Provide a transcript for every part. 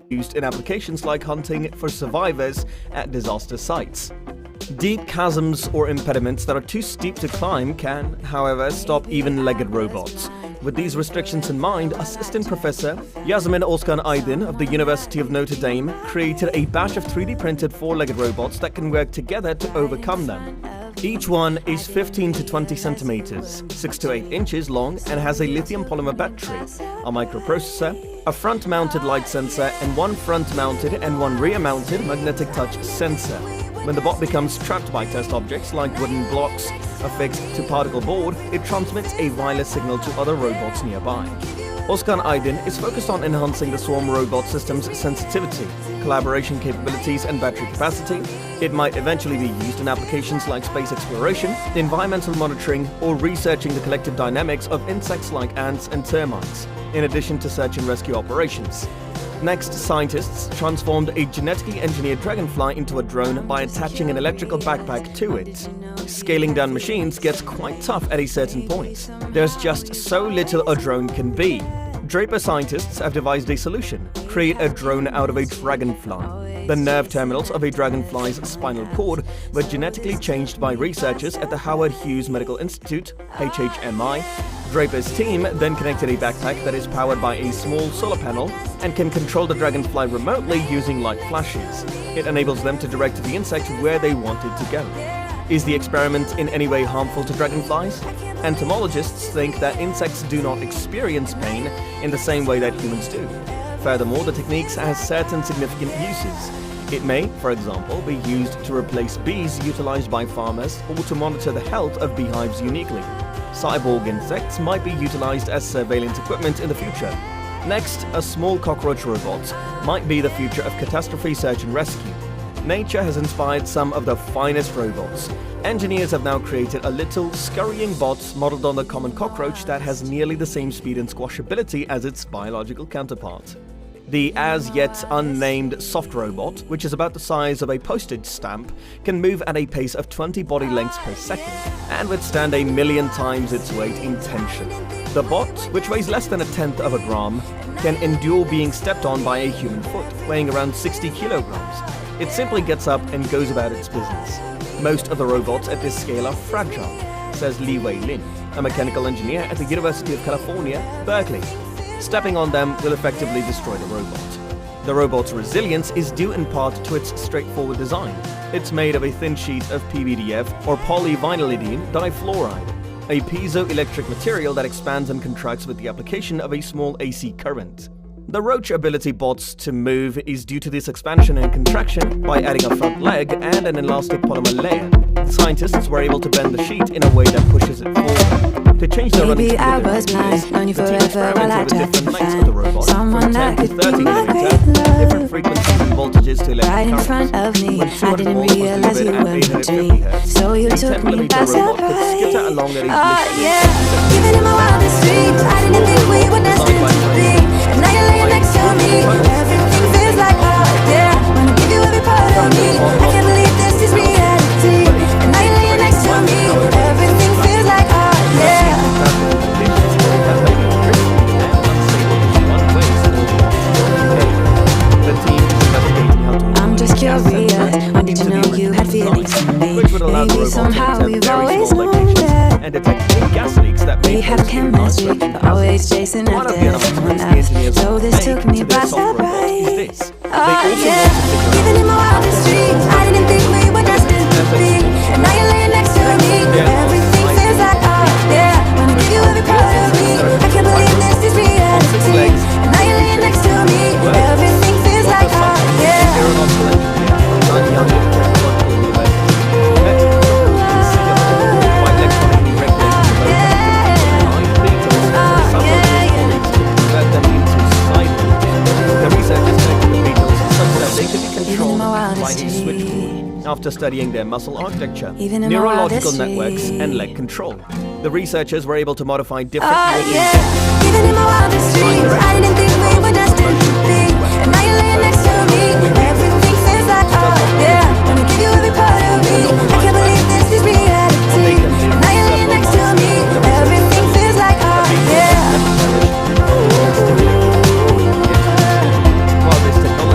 used in applications like hunting for survivors at disaster sites. Deep chasms or impediments that are too steep to climb can, however, stop even legged robots. With these restrictions in mind, Assistant Professor Yasemin Özkan Aydin of the University of Notre Dame created a batch of 3D printed four-legged robots that can work together to overcome them. Each one is 15 to 20 centimeters, 6 to 8 inches long, and has a lithium polymer battery, a microprocessor, a front-mounted light sensor, and one front-mounted and one rear-mounted magnetic touch sensor. When the bot becomes trapped by test objects like wooden blocks affixed to particle board, it transmits a wireless signal to other robots nearby. Özkan Aydin is focused on enhancing the swarm robot system's sensitivity, collaboration capabilities, and battery capacity. It might eventually be used in applications like space exploration, environmental monitoring, or researching the collective dynamics of insects like ants and termites, in addition to search and rescue operations. Next, scientists transformed a genetically engineered dragonfly into a drone by attaching an electrical backpack to it. Scaling down machines gets quite tough at a certain point. There's just so little a drone can be. Draper scientists have devised a solution: create a drone out of a dragonfly. The nerve terminals of a dragonfly's spinal cord were genetically changed by researchers at the Howard Hughes Medical Institute, HHMI. Draper's team then connected a backpack that is powered by a small solar panel and can control the dragonfly remotely using light flashes. It enables them to direct the insect where they want it to go. Is the experiment in any way harmful to dragonflies? Entomologists think that insects do not experience pain in the same way that humans do. Furthermore, the technique has certain significant uses. It may, for example, be used to replace bees utilized by farmers or to monitor the health of beehives uniquely. Cyborg insects might be utilized as surveillance equipment in the future. Next, a small cockroach robot might be the future of catastrophe search and rescue. Nature has inspired some of the finest robots. Engineers have now created a little scurrying bot modeled on the common cockroach that has nearly the same speed and squashability as its biological counterpart. The as-yet unnamed soft robot, which is about the size of a postage stamp, can move at a pace of 20 body lengths per second and withstand 1,000,000 times its weight in tension. The bot, which weighs less than 1/10 of a gram, can endure being stepped on by a human foot, weighing around 60 kilograms. It simply gets up and goes about its business. Most of the robots at this scale are fragile, says Li Wei Lin, a mechanical engineer at the University of California, Berkeley. Stepping on them will effectively destroy the robot. The robot's resilience is due in part to its straightforward design. It's made of a thin sheet of PVDF, or polyvinylidene difluoride, a piezoelectric material that expands and contracts with the application of a small AC current. The Roach ability bots to move is due to this expansion and contraction by adding a front leg and an elastic polymer layer. Scientists were able to bend the sheet in a way that pushes it forward. To change the running speed of the team experimented with different lengths of the robot, from 10 to 30 mm, different frequencies and voltages to electric currents. When 200 volts was delivered at 850 Hz, a 10mm robot could skitter along at a blistering Even in my wildest dreams, I didn't think we were destined to be. And now you're laying next to me. Everything feels like oh yeah. Wanna give you every part of me. I can't believe this is reality. And now you're laying next to me. Everything feels like oh yeah. I'm just curious. When did you know you had feelings for me? Maybe somehow we've always known that. And detect gas leaks that We have chemistry, but always chasing after someone else. So this took me by surprise. Oh yeah, even in my wildest dreams, I didn't think we were destined to be. And now you're laying next to me. Everything feels like oh yeah. Wanna give you every part of me. I can't believe this is reality. And now you're laying next to me. Everything feels like oh yeah. After studying their muscle architecture, Even in my neurological wildest networks, and leg control, the researchers were able to modify different walking yeah. Even in my wildest dreams, I didn't think we were destined to be. And now you're laying next to me. Everything feels like oh yeah. Wanna give you every part of me. I can't believe this is reality. And now you're laying next to me. Everything feels like oh yeah. While this technology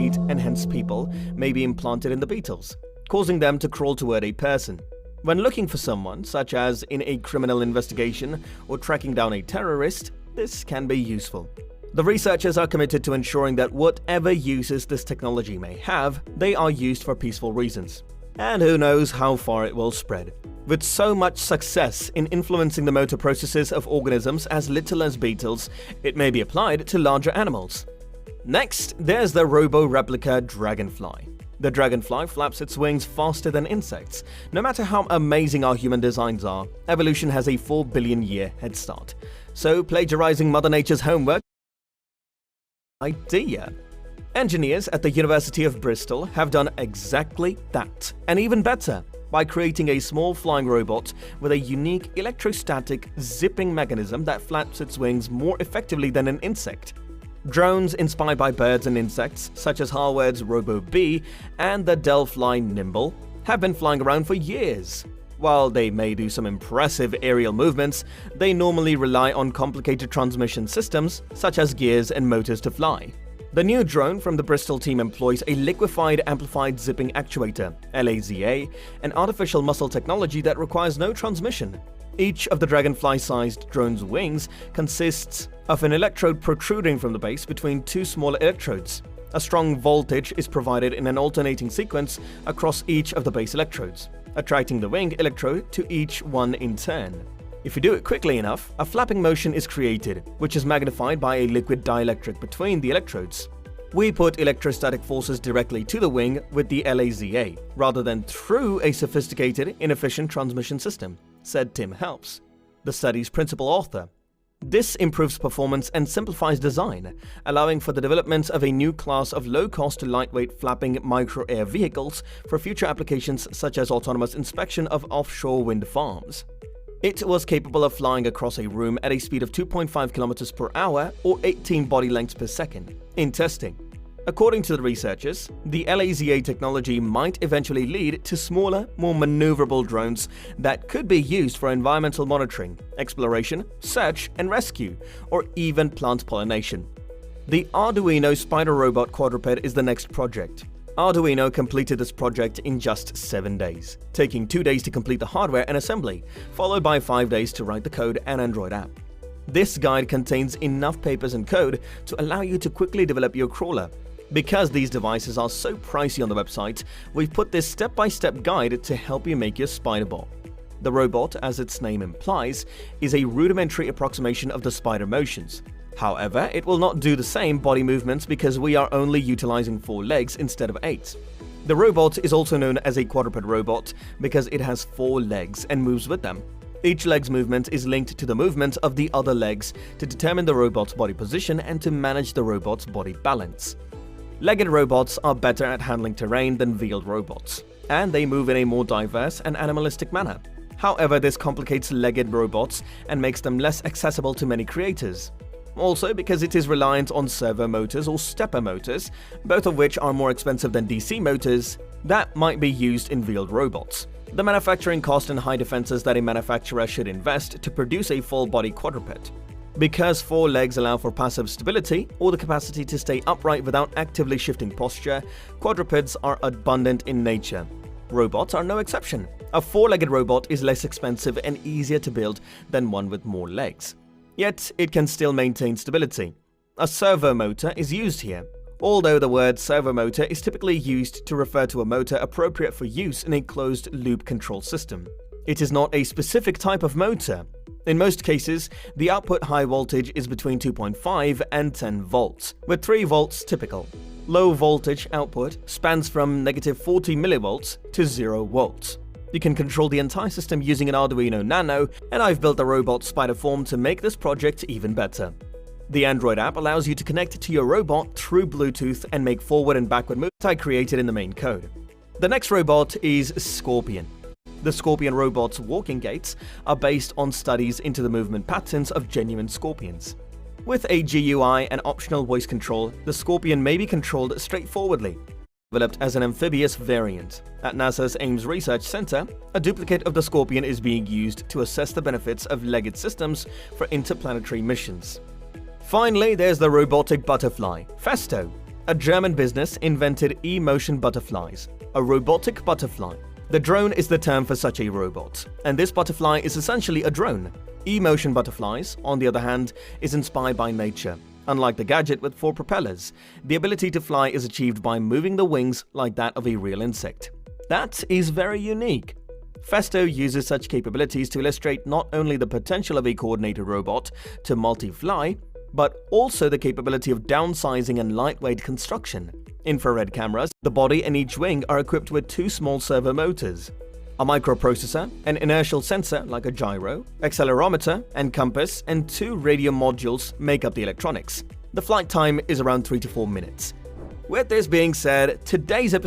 feet and hence people may be implanted in the beetles, causing them to crawl toward a person. When looking for someone, such as in a criminal investigation or tracking down a terrorist, this can be useful. The researchers are committed to ensuring that whatever uses this technology may have, they are used for peaceful reasons. And who knows how far it will spread. With so much success in influencing the motor processes of organisms as little as beetles, it may be applied to larger animals. Next, there's the robo-replica dragonfly. The dragonfly flaps its wings faster than insects. No matter how amazing our human designs are, evolution has a 4 billion year head start. So plagiarizing Mother Nature's homework idea. Engineers at the University of Bristol have done exactly that, and even better, by creating a small flying robot with a unique electrostatic zipping mechanism that flaps its wings more effectively than an insect. Drones inspired by birds and insects, such as Harvard's Robo-Bee and the Delphi Nimble, have been flying around for years. While they may do some impressive aerial movements, they normally rely on complicated transmission systems, such as gears and motors to fly. The new drone from the Bristol team employs a liquefied amplified zipping actuator, LAZA, an artificial muscle technology that requires no transmission. Each of the dragonfly-sized drone's wings consists of an electrode protruding from the base between two smaller electrodes. A strong voltage is provided in an alternating sequence across each of the base electrodes, attracting the wing electrode to each one in turn. If you do it quickly enough, a flapping motion is created, which is magnified by a liquid dielectric between the electrodes. We put electrostatic forces directly to the wing with the LAZA, rather than through a sophisticated, inefficient transmission system, said Tim Helps, the study's principal author. This improves performance and simplifies design, allowing for the development of a new class of low-cost, lightweight flapping micro-air vehicles for future applications such as autonomous inspection of offshore wind farms. It was capable of flying across a room at a speed of 2.5 km per hour or 18 body lengths per second in testing. According to the researchers, the LAZA technology might eventually lead to smaller, more maneuverable drones that could be used for environmental monitoring, exploration, search and rescue, or even plant pollination. The Arduino Spider Robot Quadruped is the next project. Arduino completed this project in just 7 days, taking 2 days to complete the hardware and assembly, followed by 5 days to write the code and Android app. This guide contains enough papers and code to allow you to quickly develop your crawler. Because these devices are so pricey on the website, we've put this step-by-step guide to help you make your spider-ball. The robot, as its name implies, is a rudimentary approximation of the spider motions. However, it will not do the same body movements because we are only utilizing 4 legs instead of 8. The robot is also known as a quadruped robot because it has 4 legs and moves with them. Each leg's movement is linked to the movement of the other legs to determine the robot's body position and to manage the robot's body balance. Legged robots are better at handling terrain than wheeled robots, and they move in a more diverse and animalistic manner. However, this complicates legged robots and makes them less accessible to many creators. Also because it is reliant on servo motors or stepper motors, both of which are more expensive than DC motors that might be used in wheeled robots. The manufacturing cost and high defenses that a manufacturer should invest to produce a full-body quadruped. Because 4 legs allow for passive stability or the capacity to stay upright without actively shifting posture, quadrupeds are abundant in nature. Robots are no exception. A 4-legged robot is less expensive and easier to build than one with more legs. Yet, it can still maintain stability. A servo motor is used here, although the word servo motor is typically used to refer to a motor appropriate for use in a closed-loop control system. It is not a specific type of motor. In most cases, the output high voltage is between 2.5 and 10 volts, with 3 volts typical. Low voltage output spans from -40 millivolts to 0 volts. You can control the entire system using an Arduino Nano, and I've built the robot spider form to make this project even better. The Android app allows you to connect to your robot through Bluetooth and make forward and backward moves I created in the main code. The next robot is Scorpion. The Scorpion robot's walking gaits are based on studies into the movement patterns of genuine scorpions. With a GUI and optional voice control, the Scorpion may be controlled straightforwardly. Developed as an amphibious variant. At NASA's Ames Research Center, a duplicate of the Scorpion is being used to assess the benefits of legged systems for interplanetary missions. Finally, there's the robotic butterfly, Festo. a German business invented E-Motion butterflies, a robotic butterfly. The drone is the term for such a robot, and this butterfly is essentially a drone. E-Motion butterflies, on the other hand, is inspired by nature. Unlike the gadget with 4 propellers, the ability to fly is achieved by moving the wings like that of a real insect. That is very unique. Festo uses such capabilities to illustrate not only the potential of a coordinated robot to multi-fly, but also the capability of downsizing and lightweight construction. Infrared cameras, the body and each wing are equipped with 2 small servo motors. A microprocessor, an inertial sensor like a gyro, accelerometer and compass, and 2 radio modules make up the electronics. The flight time is around 3 to 4 minutes. With this being said, today's episode